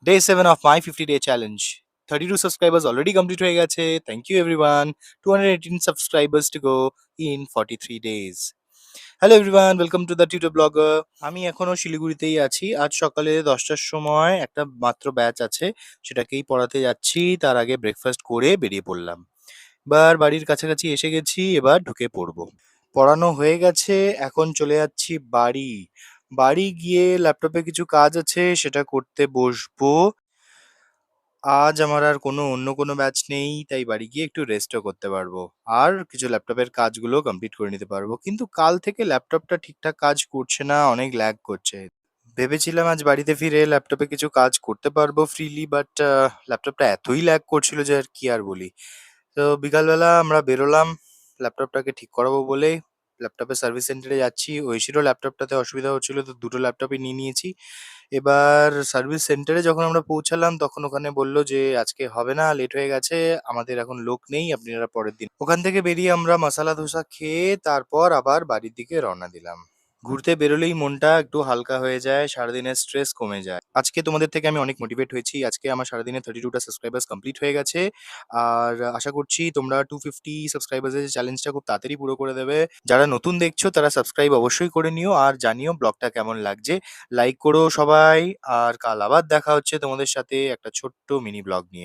Day 7 of my 50-day challenge. 32 subscribers already complete হয়ে গেছে। Thank you everyone. 218 subscribers to go in 43 days. Hello everyone, welcome to the tutor blogger. আমি এখনো শিলিগুড়িতেই আছি। আজ সকালে 10টার সময় একটা মাত্র ব্যাচ আছে, সেটাকেই পড়াতে যাচ্ছি। তার আগে ব্রেকফাস্ট করে বেরিয়ে পড়লাম। এবার বাড়ির কাছাকাছি এসে গেছি, এবার ঢুকে পড়বো। পড়ানো হয়ে গেছে, এখন চলে যাচ্ছি বাড়ি। বাড়ি গিয়ে ল্যাপটপে কিছু কাজ আছে, সেটা করতে বসবো। আজ আমার আর অন্য কোনো ব্যাচ নেই, তাই বাড়ি গিয়ে একটু রেস্টও করতে পারবো। আর কিছু ল্যাপটপের কাজগুলো কমপ্লিট করে নিতে পারবো। কিন্তু কাল থেকে ল্যাপটপটা ঠিকঠাক কাজ করছে না, অনেক ল্যাগ করছে। ভেবেছিলাম আজ বাড়িতে ফিরে ল্যাপটপে কিছু কাজ করতে পারবো ফ্রিলি, বাট ল্যাপটপটা এতই ল্যাগ করছিল যে আর কি আর বলি। তো বিকালবেলা আমরা বেরোলাম ল্যাপটপটাকে ঠিক করাবো বলে। ল্যাপটপের সার্ভিস সেন্টারে যাচ্ছি। ঐশীরও ল্যাপটপটাতে অসুবিধা হচ্ছিল, তো দুটো ল্যাপটপই নিয়ে নিয়েছি। এবার সার্ভিস সেন্টারে যখন আমরা পৌঁছালাম, তখন ওখানে বলল যে আজকে হবে না, লেট হয়ে গেছে, আমাদের এখন লোক নেই, আপনারা পরের দিন। ওখান থেকে বেরিয়ে আমরা মশালা ধোসা খেয়ে তারপর আবার বাড়ির দিকে রওনা দিলাম। ঘুরতে বেরোলেই মনটা একটু হালকা হয়ে যায়, সারাদিনের স্ট্রেস কমে যায়। আজকে তোমাদের থেকে আমি অনেক মোটিভেট হয়েছি। আজকে আমার সারাদিনে 32টা সাবস্ক্রাইবার্স কমপ্লিট হয়ে গেছে। আর আশা করছি তোমরা 250 সাবস্ক্রাইবার্সের চ্যালেঞ্জটা খুব তাড়াতাড়ি পুরো করে দেবে। যারা নতুন দেখছো তারা সাবস্ক্রাইব অবশ্যই করে নিও, আর জানিও ব্লগটা কেমন লাগছে। লাইক করো সবাই। আর কাল আবার দেখা হচ্ছে তোমাদের সাথে একটা ছোট্ট মিনি ব্লগ নিয়ে।